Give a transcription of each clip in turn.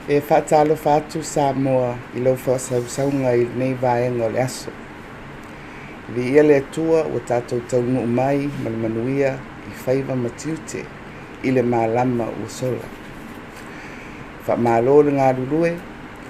E whaatalo whātu Samoa I lau whaasaunga I nei vaenga o le aso. Vi ia le atua o tātou taunu mai manuia I whaiva matiute I le mālama ua sola. Whaamalo le ngā rurue,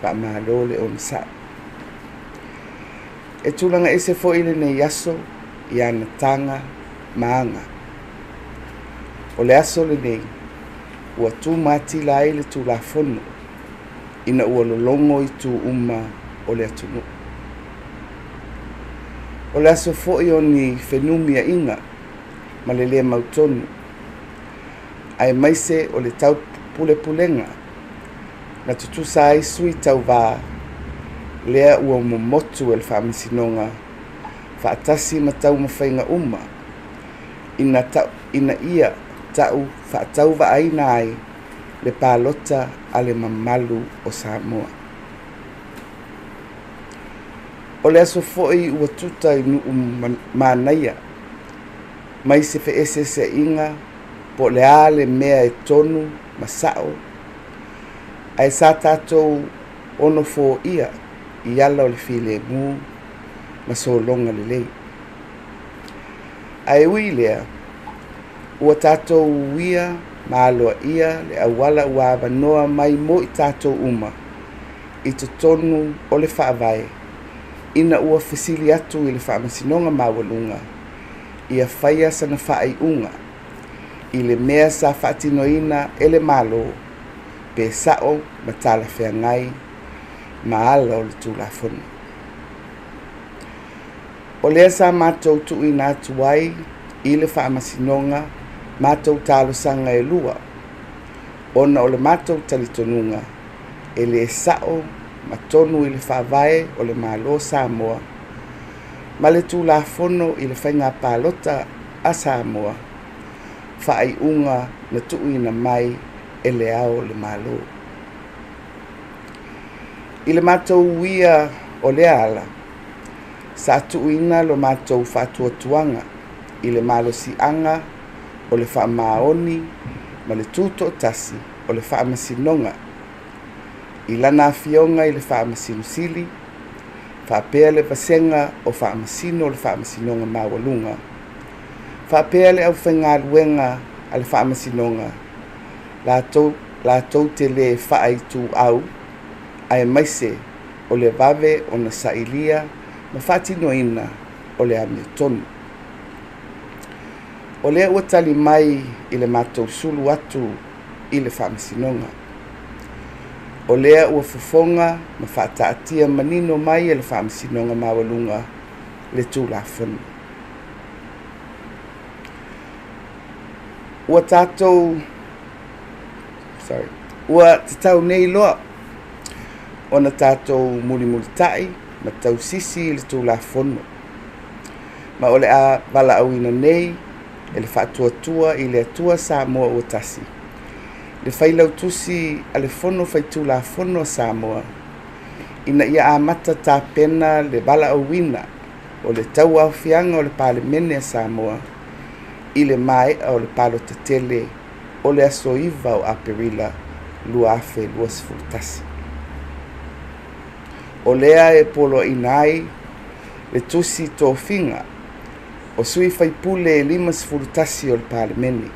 whaamalo le o nisa. E tūlanga ese fo ile nei aso I ana tanga maanga. O le aso le nei, ua tū mati la le tū la fono, ina ua lolongo I tū uma o le atunu. O le aso fo I o ni whenumia inga, ma le lea mautonu, ai maise o le tau pule pulenga, na tutu sa ai sui tau vā, lea ua momotu e le Faamasinoga, whaatasi ma tau mawhainga uma, ina ia tau whaatau wa aina ai le pālota a le mamalu o Samoa. O le aso fo'i ua tuta I nuu mānaia, mai se fe ese se inga, po le a le mea e tonu, masao, ai sa tātou ono fo ia, I ala o le file mū, ma so longa le lei. Ai ui lea, ua tātou uia, māloa ia, le awala ua awanoa mai mo I tātou uma, I to tonu o le whaavae, ina ua fesili atu I le Faamasinoga mawalunga, ia whaia sana whaai unga, I le mea sa whaatinoina ele malo, pe sao matala whea ngai, maala o le tūlafonu. O lea sa mātou tuina atu ai, I le Faamasinoga, mātou tālosanga e lua, ona o le mātou talitonunga, e le sao matonu I le whaavae o le malo Samoa, ma le tūlafono I le whainga pālota a Samoa, whaai unga na tuina mai e le ao le malo. I le mātou uia o le ala, sa tuina lo mātou whatuatuanga, I le malo sianga, o le whaamaoni, ma le tūto tasi, o le Faamasinoga, I lana fionga I le Faamasinusili, whaapea le vasenga o Faamasino o le Faamasinoga mawalunga, whaapea le au whainga luenga a le Faamasinoga, la tau te le whaai tū au, ai maise o le vave o na sailia, ma whaatinoina o le amiotonu. O lea ua tali mai I le mātou sulu atu I le Faamasinoga. O lea ua fofonga ma whaataatia manino mai e le Faamasinoga mawalunga le tūlafonu. Ua tātou, ua tatau nei loa, o na tātou muli tai, ma tau sisi I le tūlafonu. Ma o le a wala auina nei, e le whaatuatua I le atua Samoa ua tasi. Le whailau tusi a le fono whaitula fono Samoa. Ina ia amata tā pena le wala auina o le tau au fianga o le pale mene Samoa. I le mai o le palo tatele o le asoiva o aperila lua afe lua sifurtasi. O lea e polo inai le tusi tō finga o sui faipule e 5 sifurutasi o le palemeni.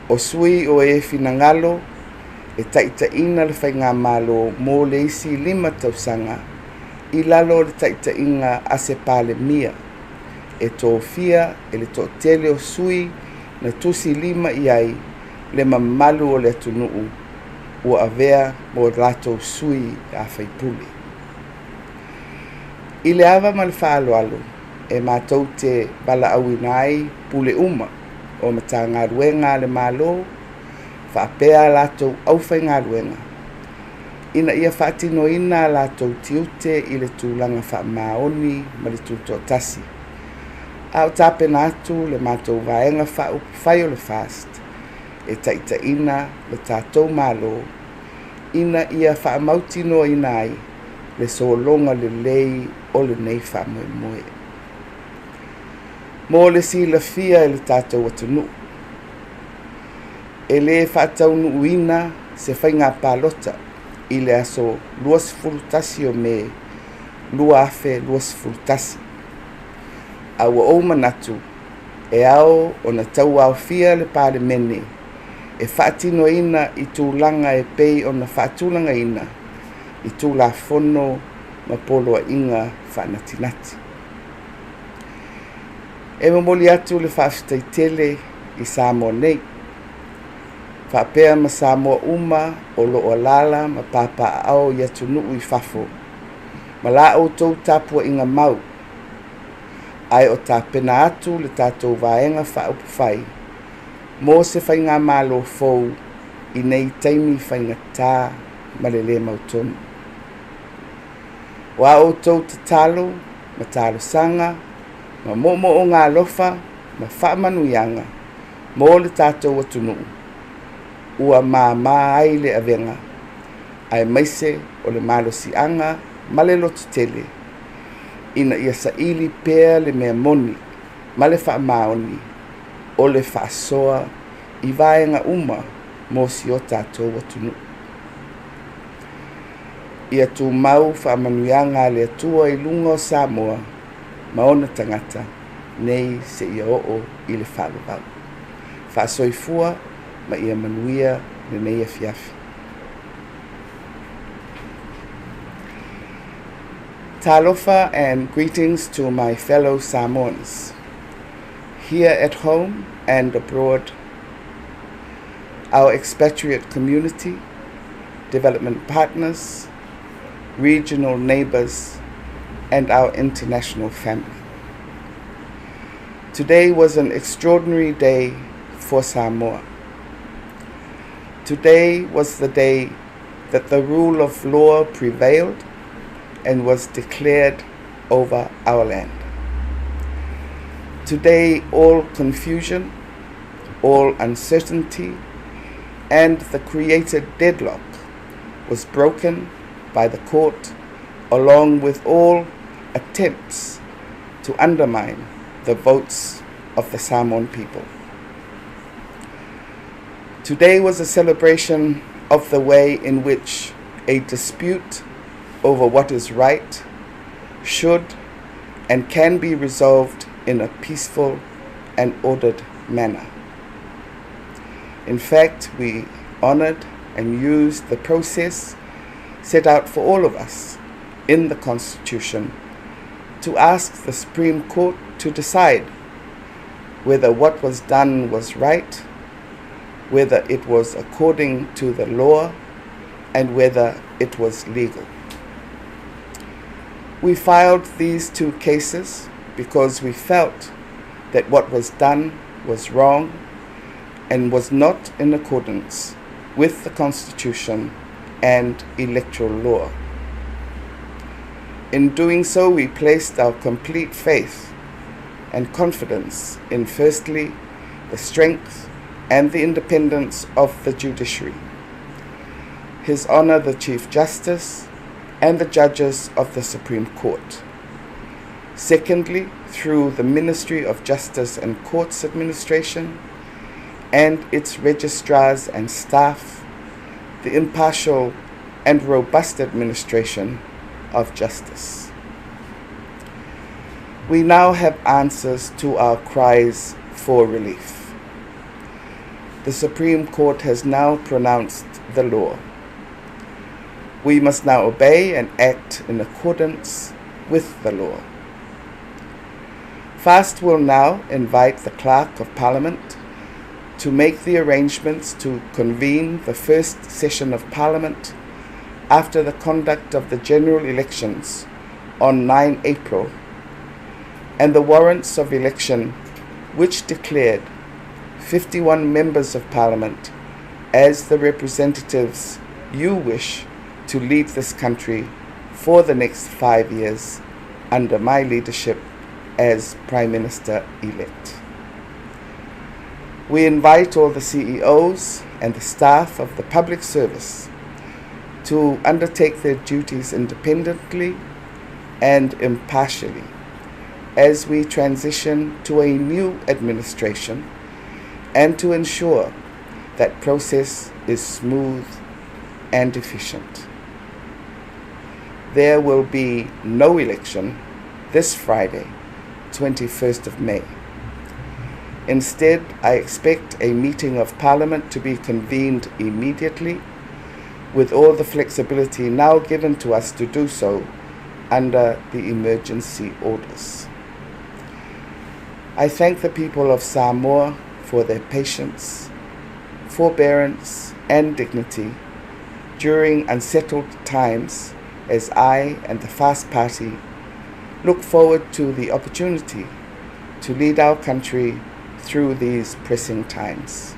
O sui o e finangalo e taitaina le whainga malo mō le isi 5 tausanga I lalo le taitainga a se palemia e tō fia e le tō tele o sui na tusi 5 iai le mamalu o le atunuu ua avea mo lato sui a faipule. I le ava ma le whaaloalo e mātou te bala auinai pule uma o mata ngā ruenga le malo, whaapea lātou awhai ngā ruenga. Ina ia whaatinoina lātou tiute I le tūlanga whaamaoni ma le tūto tasi. Au tāpena atu le mātou vaenga whai o le fast, e taitaina le tātou malo, ina ia whaamautino inai le solonga le lei o le nei whaamoe moe. Mō le si la fia e le tātou atunu. E le whaataunu uina se whainga pālota I le aso luas fulutasi o me lua afe luas fulutasi. A ua o manatu e ao o na tau au fia le pāle mene e whaatino ina I tūlanga e pei o na whaatulanga ina I tūla whono ma polo a inga whaanatinati. E mamoli atu le whaaftai tele I Samoa nei. Whaapea ma Samoa uma o loo lala ma papa ao I atu nuu I whafo. Ma la o tau tapua inga mau. Ai o tā pena atu le tātou vaenga whaupu whai. Mō se whainga mālo fau I nei taimi whainga tā ma le le mautonu. Wa o tau te talo, ma talo sanga, ma momo o ngā lofa, ma whaamanuianga, mō le tātou atunu. Ua mā ai le avenga, ai maise o le malo sianga, ma le lotu tele. Ina ia sa ili pēr le mea moni, ma le whaamaoni, o le whaasoa, I vaenga uma, mō si o tātou atunu. Ia tū mau whaamanuianga le atua I lunga o Samoa, maona tangata, nei se ia oo I le whaavavau. Whaasoifua, ma ia manuia le nei a fiafi. Talofa and greetings to my fellow Samoans, here at home and abroad, our expatriate community, development partners, regional neighbors, and our international family. Today was an extraordinary day for Samoa. Today was the day that the rule of law prevailed and was declared over our land. Today, all confusion, all uncertainty, and the created deadlock was broken by the court, along with all attempts to undermine the votes of the Samoan people. Today was a celebration of the way in which a dispute over what is right should and can be resolved in a peaceful and ordered manner. In fact, we honored and used the process set out for all of us in the Constitution to ask the Supreme Court to decide whether what was done was right, whether it was according to the law, and whether it was legal. We filed these two cases because we felt that what was done was wrong and was not in accordance with the Constitution and electoral law. In doing so, we placed our complete faith and confidence in, firstly, the strength and the independence of the judiciary, His Honor the Chief Justice, and the judges of the Supreme Court. Secondly, through the Ministry of Justice and Courts Administration and its registrars and staff, the impartial and robust administration of justice. We now have answers to our cries for relief. The Supreme Court has now pronounced the law. We must now obey and act in accordance with the law. FAST will now invite the Clerk of Parliament to make the arrangements to convene the first session of Parliament after the conduct of the general elections on 9 April and the warrants of election which declared 51 members of Parliament as the representatives you wish to lead this country for the next 5 years under my leadership as Prime Minister-elect. We invite all the CEOs and the staff of the public service to undertake their duties independently and impartially as we transition to a new administration and to ensure that process is smooth and efficient. There will be no election this Friday, 21st of May. Instead, I expect a meeting of Parliament to be convened immediately, with all the flexibility now given to us to do so under the emergency orders. I thank the people of Samoa for their patience, forbearance, and dignity during unsettled times as I and the FAST Party look forward to the opportunity to lead our country through these pressing times.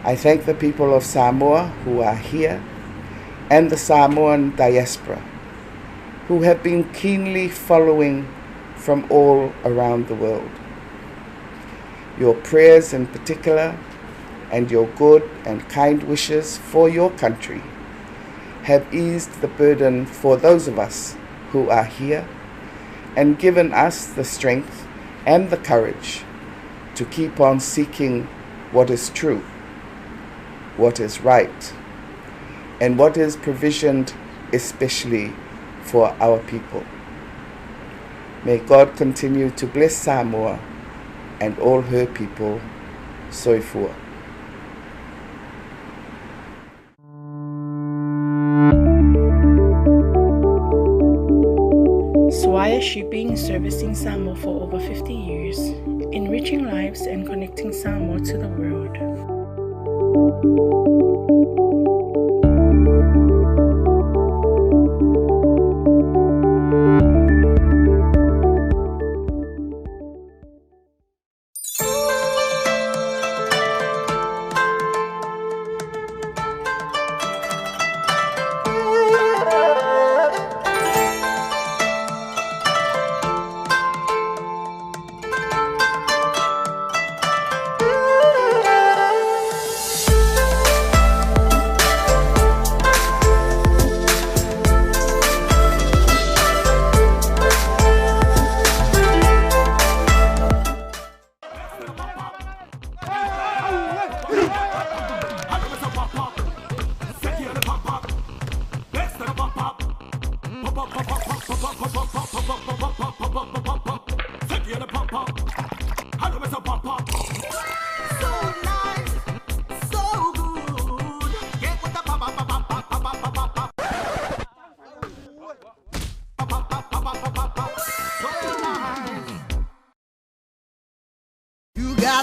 I thank the people of Samoa who are here and the Samoan diaspora who have been keenly following from all around the world. Your prayers in particular and your good and kind wishes for your country have eased the burden for those of us who are here and given us the strength and the courage to keep on seeking what is true, what is right, and what is provisioned especially for our people. May God continue to bless Samoa and all her people. Soifua. Swire Shipping servicing Samoa for over 50 years, enriching lives and connecting Samoa to the world.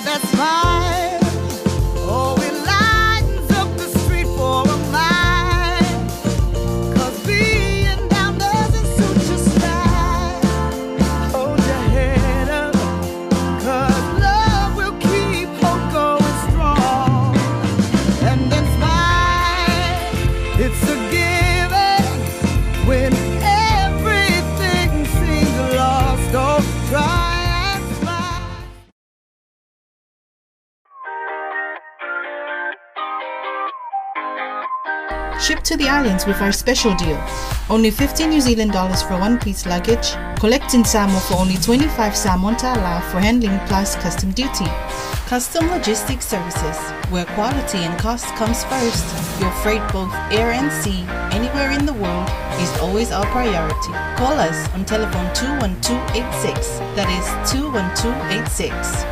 That smile, oh, it lightens up the street for a mile. 'Cause being down doesn't suit your style. Hold your head up, 'cause love will keep hope going strong. And then smile, it's a given when everything seems lost. Don't try. Ship to the islands with our special deal. Only 50 New Zealand dollars for one-piece luggage. Collect in Samoa for only 25 Samoan Tala for handling plus custom duty. Custom Logistics Services, where quality and cost comes first. Your freight, both air and sea, anywhere in the world, is always our priority. Call us on telephone 21286. That is 21286.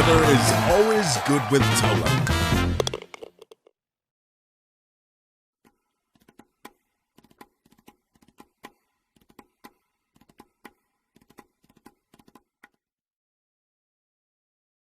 weather is always good with Tola.